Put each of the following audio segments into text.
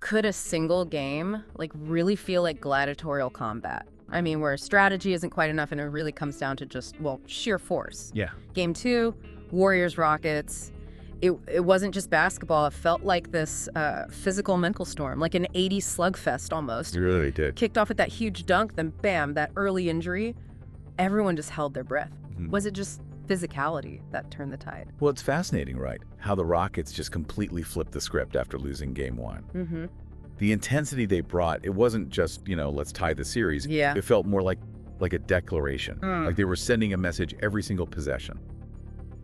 could a single game like really feel like gladiatorial combat? I mean, where strategy isn't quite enough and it really comes down to just, well, sheer force. Yeah. Game 2, Warriors-Rockets. It wasn't just basketball. It felt like this physical mental storm, like an 80s slugfest almost. It really did. Kicked off with that huge dunk, then bam, that early injury. Everyone just held their breath. Was it just physicality that turned the tide? Well, it's fascinating, right? How the Rockets just completely flipped the script after losing Game 1. The intensity they brought, it wasn't just, let's tie the series. Yeah. It felt more like a declaration. Like they were sending a message every single possession.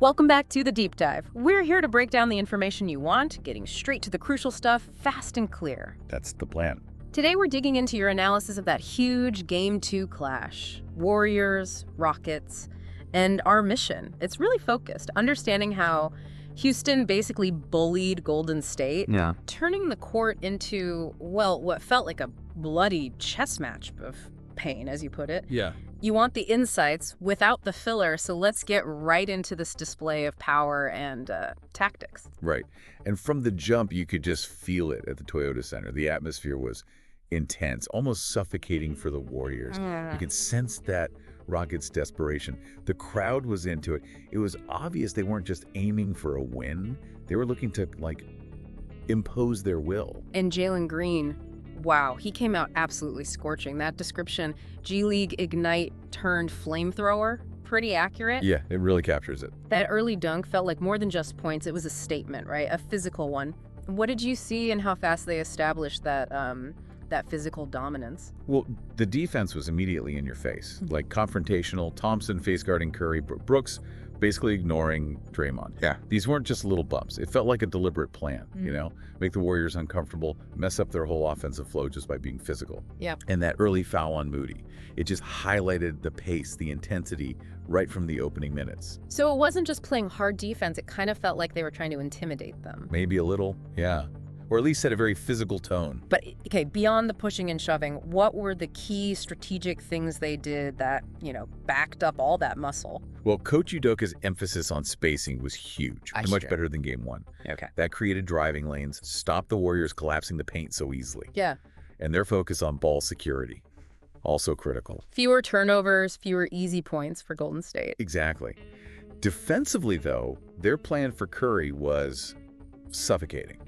Welcome back to The Deep Dive. We're here to break down the information you want, getting straight to the crucial stuff, fast and clear. That's the plan. Today we're digging into your analysis of that huge Game 2 clash. Warriors, Rockets, and our mission. It's really focused, understanding how Houston basically bullied Golden State, turning the court into, well, what felt like a bloody chess match of pain, as you put it. Yeah. You want the insights without the filler, so let's get right into this display of power and tactics. Right. And from the jump, you could just feel it at the Toyota Center. The atmosphere was intense, almost suffocating for the Warriors. You could sense that Rockets' desperation. The crowd was into it. It was obvious they weren't just aiming for a win. They were looking to, impose their will. And Jaylen Green, wow, he came out absolutely scorching. That description, G League Ignite turned flamethrower, pretty accurate. Yeah, it really captures it. That early dunk felt like more than just points. It was a statement, right? A physical one. What did you see and how fast they established that that physical dominance? Well, the defense was immediately in your face, like confrontational. Thompson face guarding Curry, Brooks basically ignoring Draymond. Yeah. These weren't just little bumps. It felt like a deliberate plan, make the Warriors uncomfortable, mess up their whole offensive flow just by being physical. Yeah. And that early foul on Moody, it just highlighted the pace, the intensity right from the opening minutes. So it wasn't just playing hard defense. It kind of felt like they were trying to intimidate them. Maybe a little, yeah. Or at least set a very physical tone. But, okay, beyond the pushing and shoving, what were the key strategic things they did that, backed up all that muscle? Well, Coach Udoka's emphasis on spacing was huge, much better than Game 1. Okay. That created driving lanes, stopped the Warriors collapsing the paint so easily. Yeah. And their focus on ball security, also critical. Fewer turnovers, fewer easy points for Golden State. Exactly. Defensively, though, their plan for Curry was suffocating.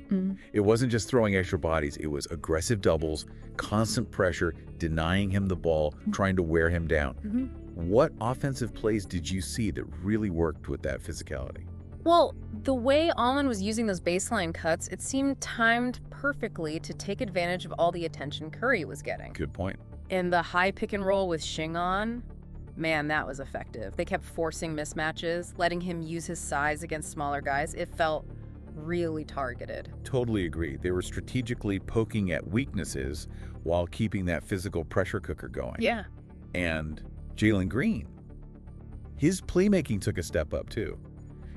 It wasn't just throwing extra bodies. It was aggressive doubles, constant pressure, denying him the ball, trying to wear him down. What offensive plays did you see that really worked with that physicality? Well, the way Allen was using those baseline cuts, it seemed timed perfectly to take advantage of all the attention Curry was getting. Good point. And the high pick and roll with Shing on, man, that was effective. They kept forcing mismatches, letting him use his size against smaller guys. It felt really targeted. Totally agree. They were strategically poking at weaknesses while keeping that physical pressure cooker going. Yeah. And Jaylen Green, his playmaking took a step up too.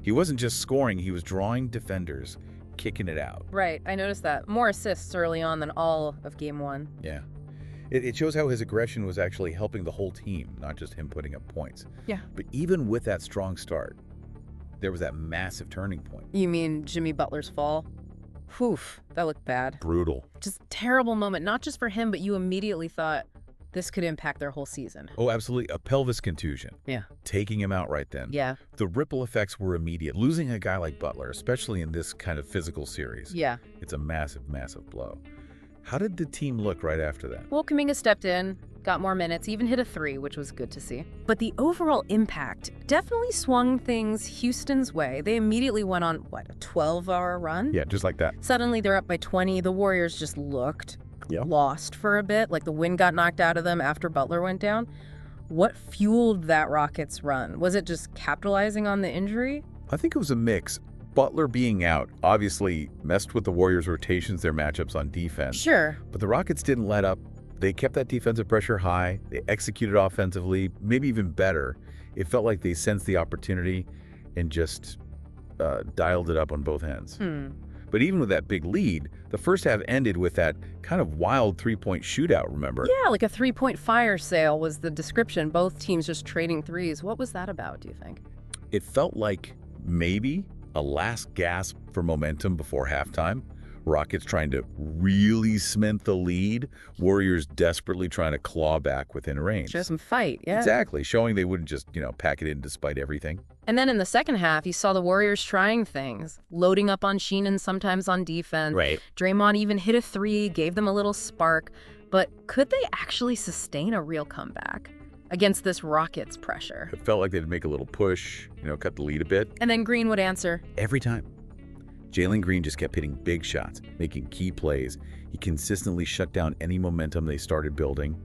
He wasn't just scoring, he was drawing defenders, kicking it out. Right, I noticed that. More assists early on than all of Game 1. Yeah. It shows how his aggression was actually helping the whole team, not just him putting up points. Yeah. But even with that strong start, there was that massive turning point. You mean Jimmy Butler's fall? Whew, that looked bad. Brutal. Just terrible moment, not just for him, but you immediately thought this could impact their whole season. Oh, absolutely. A pelvis contusion. Yeah. Taking him out right then. Yeah. The ripple effects were immediate. Losing a guy like Butler, especially in this kind of physical series. Yeah. It's a massive, massive blow. How did the team look right after that? Well, Kuminga stepped in, got more minutes, even hit a 3, which was good to see. But the overall impact definitely swung things Houston's way. They immediately went on, a 12-hour run? Yeah, just like that. Suddenly they're up by 20. The Warriors just looked lost for a bit, like the wind got knocked out of them after Butler went down. What fueled that Rockets run? Was it just capitalizing on the injury? I think it was a mix. Butler being out obviously messed with the Warriors' rotations, their matchups on defense. Sure. But the Rockets didn't let up. They kept that defensive pressure high. They executed offensively, maybe even better. It felt like they sensed the opportunity and just dialed it up on both ends. But even with that big lead, the first half ended with that kind of wild three-point shootout, remember? Yeah, like a three-point fire sale was the description. Both teams just trading threes. What was that about, do you think? It felt like maybe a last gasp for momentum before halftime. Rockets trying to really cement the lead, Warriors desperately trying to claw back within range. Show some fight, yeah. Exactly, showing they wouldn't just, pack it in despite everything. And then in the second half, you saw the Warriors trying things, loading up on Sheenan, sometimes on defense. Right. Draymond even hit a three, gave them a little spark. But could they actually sustain a real comeback against this Rockets pressure? It felt like they'd make a little push, cut the lead a bit. And then Green would answer. Every time. Jaylen Green just kept hitting big shots, making key plays. He consistently shut down any momentum they started building.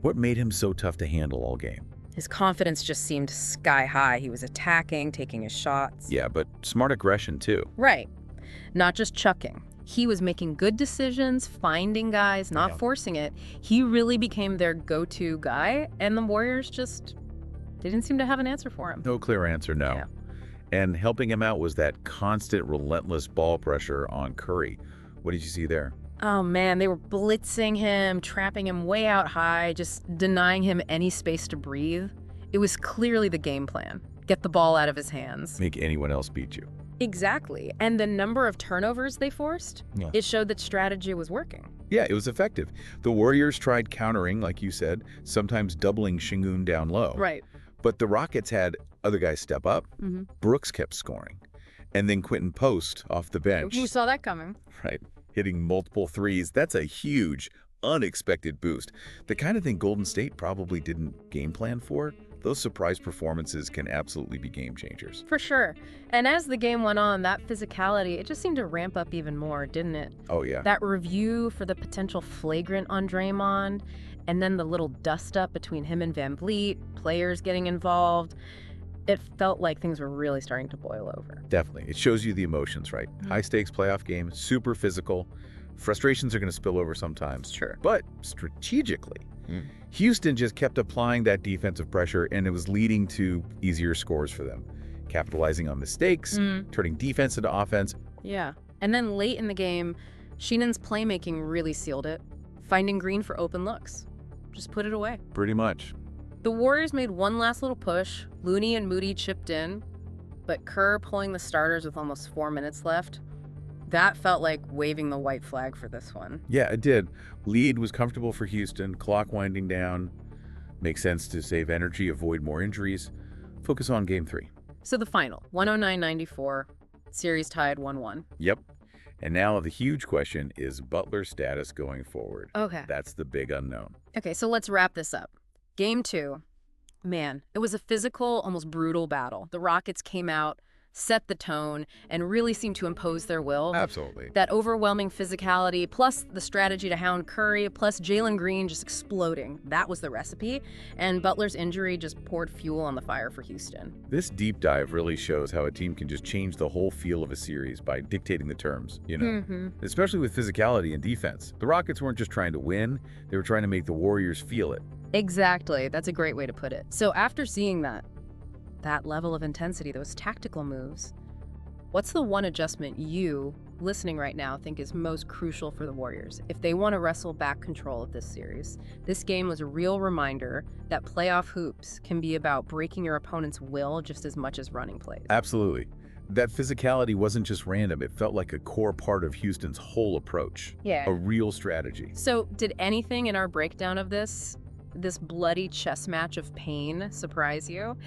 What made him so tough to handle all game? His confidence just seemed sky high. He was attacking, taking his shots. Yeah, but smart aggression too. Right. Not just chucking. He was making good decisions, finding guys, not forcing it. He really became their go-to guy, and the Warriors just didn't seem to have an answer for him. No clear answer, no. Yeah. And helping him out was that constant, relentless ball pressure on Curry. What did you see there? Oh, man, they were blitzing him, trapping him way out high, just denying him any space to breathe. It was clearly the game plan. Get the ball out of his hands. Make anyone else beat you. Exactly. And the number of turnovers they forced, it showed that strategy was working. Yeah, it was effective. The Warriors tried countering, like you said, sometimes doubling Şengün down low. Right. But the Rockets had other guys step up. Brooks kept scoring. And then Quentin Post off the bench. Who saw that coming? Right. Hitting multiple threes. That's a huge, unexpected boost. The kind of thing Golden State probably didn't game plan for. Those surprise performances can absolutely be game changers. For sure. And as the game went on, that physicality, it just seemed to ramp up even more, didn't it? Oh, yeah. That review for the potential flagrant on Draymond, and then the little dust-up between him and Van Vliet, players getting involved. It felt like things were really starting to boil over. Definitely. It shows you the emotions, right? High-stakes playoff game, super physical. Frustrations are going to spill over sometimes. Sure. But strategically, Houston just kept applying that defensive pressure, and it was leading to easier scores for them. Capitalizing on mistakes, turning defense into offense. Yeah. And then late in the game, Sheenan's playmaking really sealed it, finding Green for open looks. Just put it away. Pretty much. The Warriors made one last little push. Looney and Moody chipped in, but Kerr pulling the starters with almost 4 minutes left. That felt like waving the white flag for this one. Yeah, it did. Lead was comfortable for Houston, clock winding down. Makes sense to save energy, avoid more injuries. Focus on Game 3. So the final, 109-94, series tied 1-1. Yep. And now the huge question is Butler's status going forward. Okay. That's the big unknown. Okay, so let's wrap this up. Game 2. Man, it was a physical, almost brutal battle. The Rockets came out, set the tone, and really seemed to impose their will. Absolutely. That overwhelming physicality, plus the strategy to hound Curry, plus Jaylen Green just exploding. That was the recipe. And Butler's injury just poured fuel on the fire for Houston. This deep dive really shows how a team can just change the whole feel of a series by dictating the terms, Especially with physicality and defense. The Rockets weren't just trying to win, they were trying to make the Warriors feel it. Exactly. That's a great way to put it. So after seeing that level of intensity, those tactical moves, what's the one adjustment you, listening right now, think is most crucial for the Warriors if they want to wrestle back control of this series? This game was a real reminder that playoff hoops can be about breaking your opponent's will just as much as running plays. Absolutely. That physicality wasn't just random. It felt like a core part of Houston's whole approach. Yeah. A real strategy. So did anything in our breakdown of this bloody chess match of pain surprise you?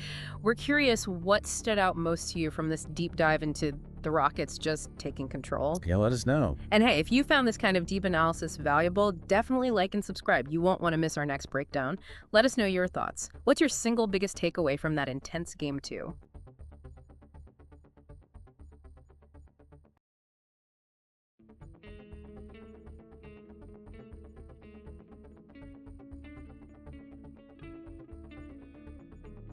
We're curious what stood out most to you from this deep dive into the Rockets just taking control. Yeah, let us know. And hey, if you found this kind of deep analysis valuable, definitely like and subscribe. You won't want to miss our next breakdown. Let us know your thoughts. What's your single biggest takeaway from that intense Game 2?